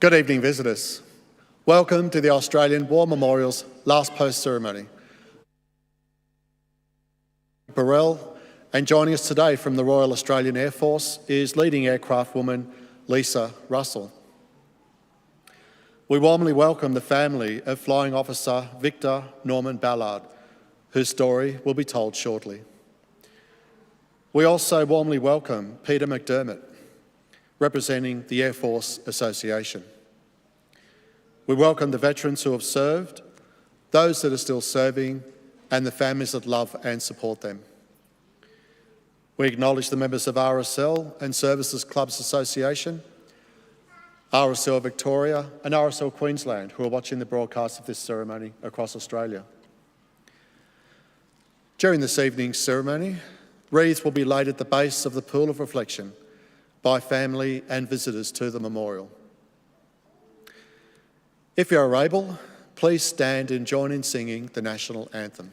Good evening, visitors. Welcome to the Australian War Memorial's last post ceremony. Burrell, and joining us today from the Royal Australian Air Force is leading aircraft woman Lisa Russell. We warmly welcome the family of Flying Officer Victor Norman Ballard, whose story will be told shortly. We also warmly welcome Peter McDermott, representing the Air Force Association. We welcome the veterans who have served, those that are still serving, and the families that love and support them. We acknowledge the members of RSL and Services Clubs Association, RSL Victoria and RSL Queensland who are watching the broadcast of this ceremony across Australia. During this evening's ceremony, wreaths will be laid at the base of the pool of reflection by family and visitors to the memorial. If you are able, please stand and join in singing the national anthem.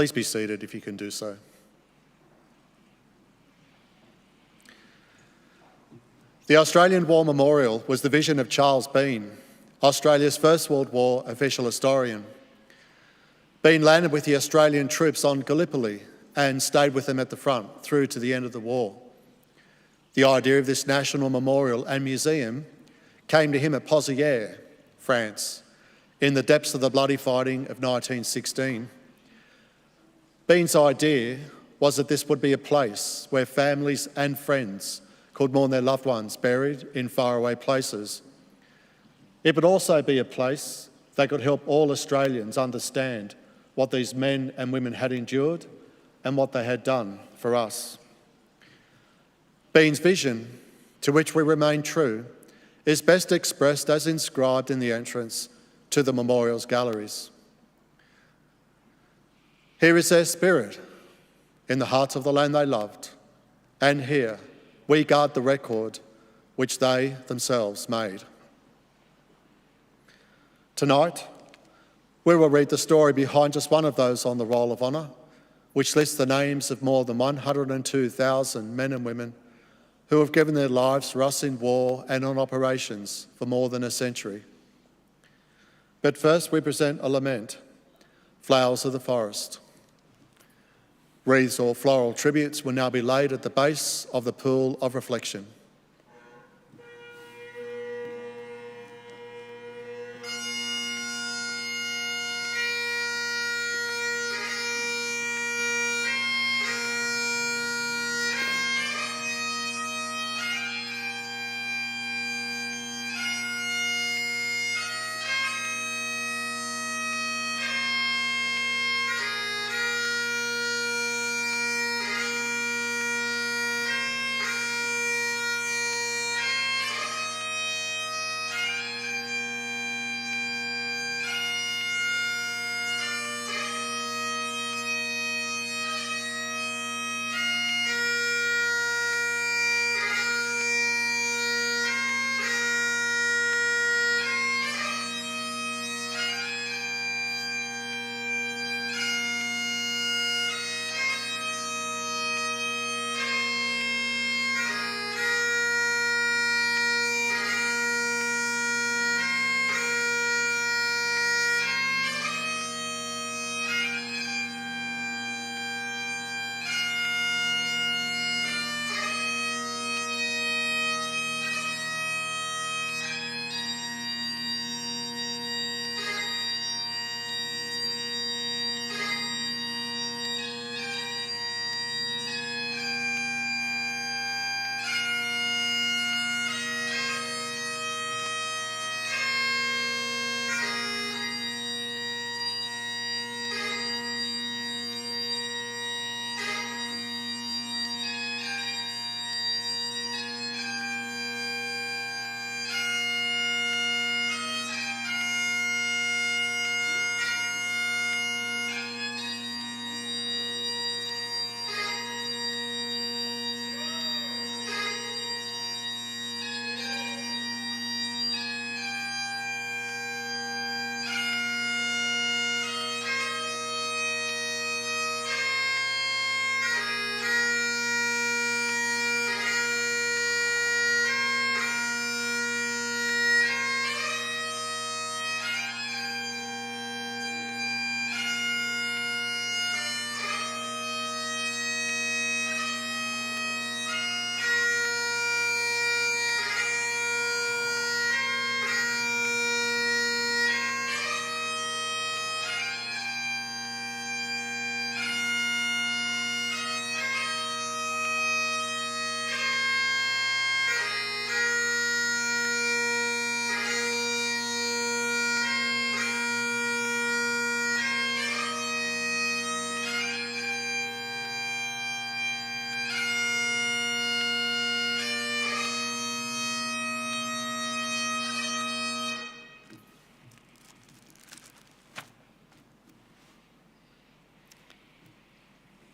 Please be seated if you can do so. The Australian War Memorial was the vision of Charles Bean, Australia's First World War official historian. Bean landed with the Australian troops on Gallipoli and stayed with them at the front through to the end of the war. The idea of this national memorial and museum came to him at Pozières, France, in the depths of the bloody fighting of 1916. Bean's idea was that this would be a place where families and friends could mourn their loved ones buried in faraway places. It would also be a place that could help all Australians understand what these men and women had endured and what they had done for us. Bean's vision, to which we remain true, is best expressed as inscribed in the entrance to the memorial's galleries. Here is their spirit, in the hearts of the land they loved, and here we guard the record which they themselves made. Tonight, we will read the story behind just one of those on the Roll of Honour, which lists the names of more than 102,000 men and women who have given their lives for us in war and on operations for more than a century. But first we present a lament, Flowers of the Forest. Wreaths or floral tributes will now be laid at the base of the pool of reflection.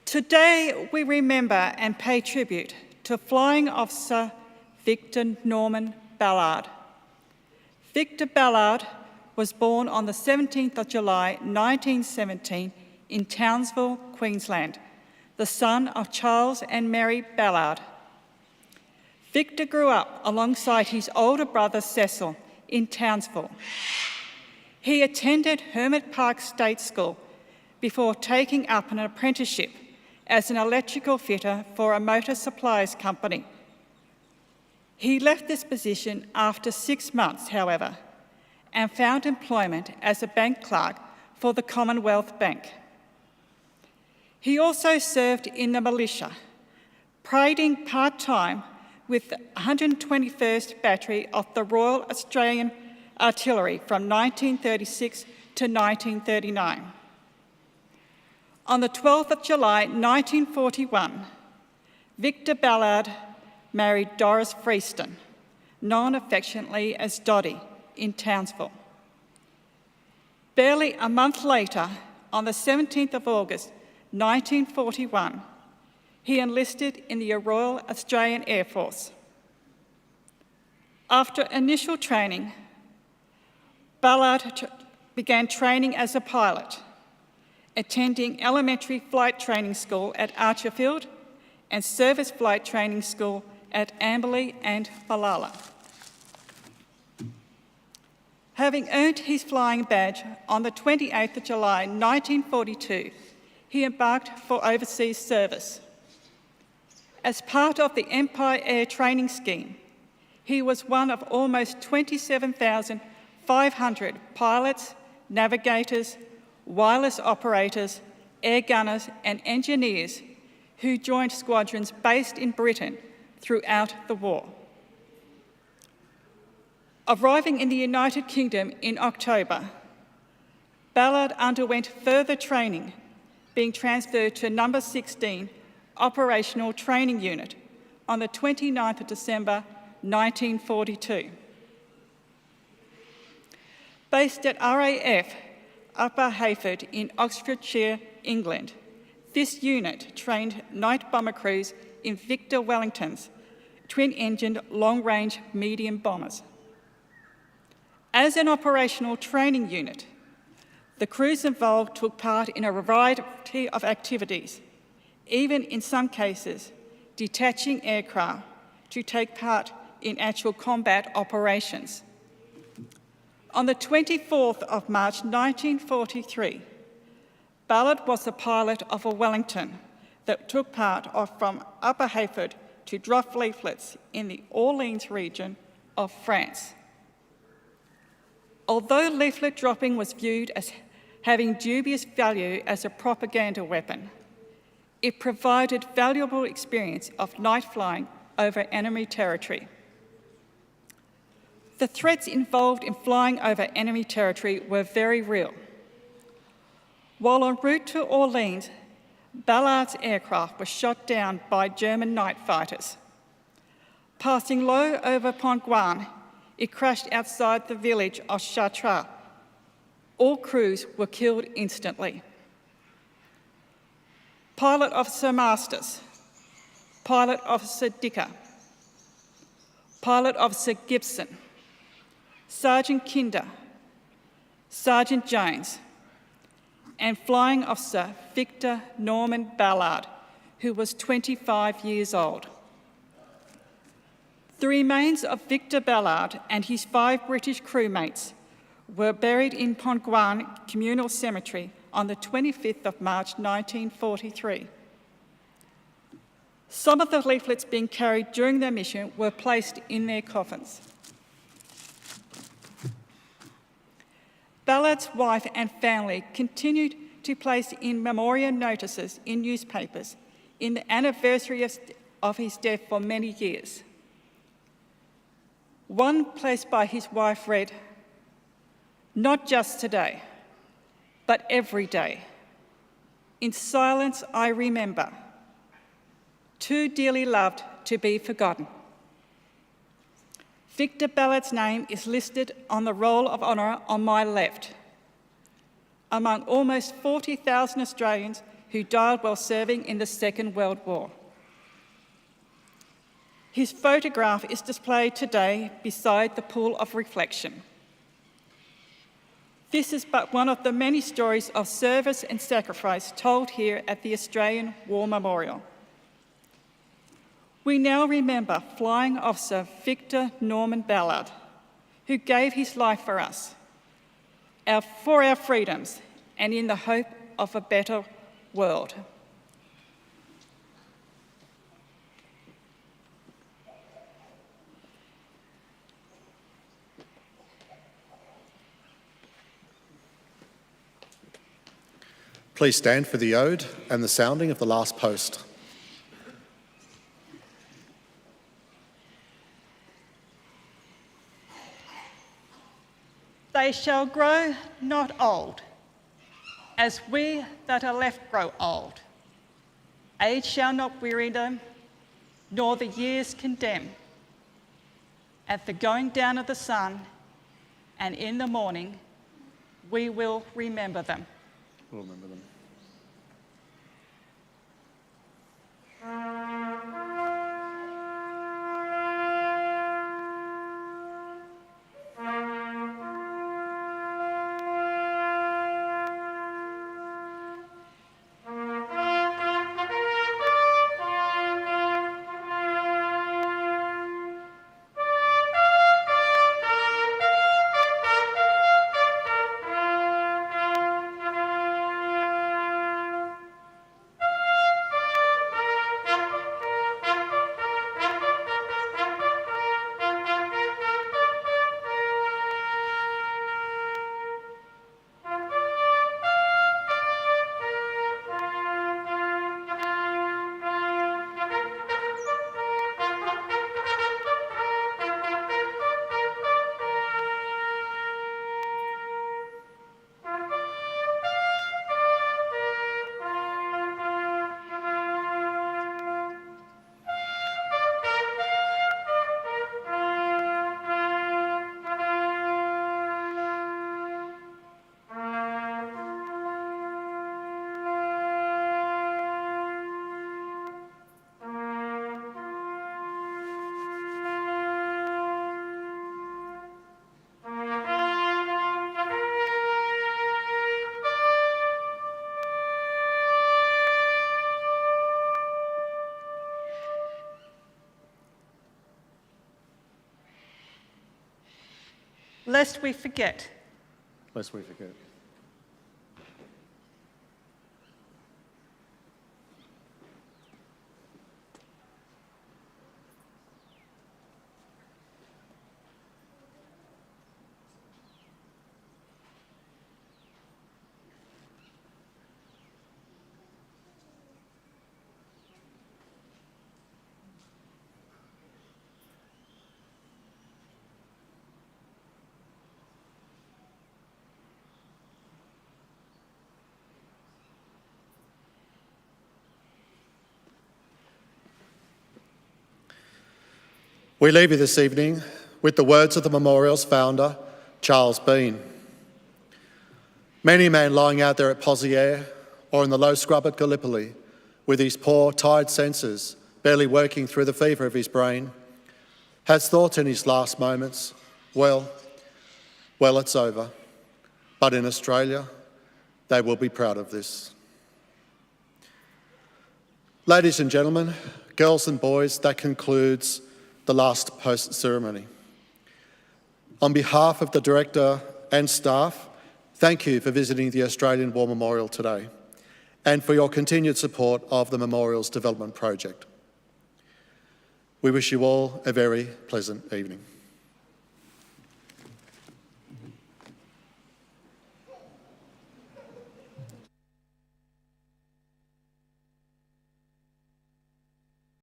Today, we remember and pay tribute to Flying Officer Victor Norman Ballard. Victor Ballard was born on the 17th of July 1917 in Townsville, Queensland, the son of Charles and Mary Ballard. Victor grew up alongside his older brother Cecil in Townsville. He attended Hermit Park State School before taking up an apprenticeship as an electrical fitter for a motor supplies company. He left this position after 6 months, however, and found employment as a bank clerk for the Commonwealth Bank. He also served in the militia, parading part-time with the 121st Battery of the Royal Australian Artillery from 1936 to 1939. On the 12th of July 1941, Victor Ballard married Doris Freeston, known affectionately as Dottie, in Townsville. Barely a month later, on the 17th of August 1941, he enlisted in the Royal Australian Air Force. After initial training, Ballard began training as a pilot, attending elementary flight training school at Archerfield and service flight training school at Amberley and Ballard. Having earned his flying badge on the 28th of July 1942, he embarked for overseas service. As part of the Empire Air Training Scheme, he was one of almost 27,500 pilots, navigators, wireless operators, air gunners and engineers who joined squadrons based in Britain throughout the war. Arriving in the United Kingdom in October, Ballard underwent further training, being transferred to No. 16 Operational Training Unit on the 29th of December 1942. Based at RAF Upper Heyford in Oxfordshire, England, this unit trained night bomber crews in Victor Wellington's twin-engined long-range medium bombers. As an operational training unit, the crews involved took part in a variety of activities, even in some cases detaching aircraft to take part in actual combat operations. On the 24th of March 1943, Ballard was the pilot of a Wellington that took part from Upper Heyford to drop leaflets in the Orleans region of France. Although leaflet dropping was viewed as having dubious value as a propaganda weapon, it provided valuable experience of night flying over enemy territory. The threats involved in flying over enemy territory were very real. While en route to Orleans, Ballard's aircraft was shot down by German night fighters. Passing low over Pontguan, it crashed outside the village of Chartres. All crews were killed instantly. Pilot Officer Masters, Pilot Officer Dicker, Pilot Officer Gibson, Sergeant Kinder, Sergeant Jones, and Flying Officer Victor Norman Ballard, who was 25 years old. The remains of Victor Ballard and his 5 British crewmates were buried in Pontguan Communal Cemetery on the 25th of March 1943. Some of the leaflets being carried during their mission were placed in their coffins. Ballard's wife and family continued to place in memoriam notices in newspapers in the anniversary of his death for many years. One placed by his wife read, "Not just today, but every day. In silence I remember, too dearly loved to be forgotten." Victor Ballard's name is listed on the Roll of Honour on my left, among almost 40,000 Australians who died while serving in the Second World War. His photograph is displayed today beside the pool of reflection. This is but one of the many stories of service and sacrifice told here at the Australian War Memorial. We now remember Flying Officer Victor Norman Ballard, who gave his life for us, for our freedoms, and in the hope of a better world. Please stand for the ode and the sounding of the last post. They shall grow not old, as we that are left grow old. Age shall not weary them, nor the years condemn. At the going down of the sun and in the morning, we will remember them. We'll remember them. Lest we forget. Lest we forget. We leave you this evening with the words of the memorial's founder, Charles Bean. Many a man lying out there at Poziere or in the low scrub at Gallipoli with his poor, tired senses barely working through the fever of his brain has thought in his last moments, well, it's over. But in Australia, they will be proud of this. Ladies and gentlemen, girls and boys, that concludes the last post ceremony. On behalf of the Director and staff, thank you for visiting the Australian War Memorial today and for your continued support of the Memorial's development project. We wish you all a very pleasant evening.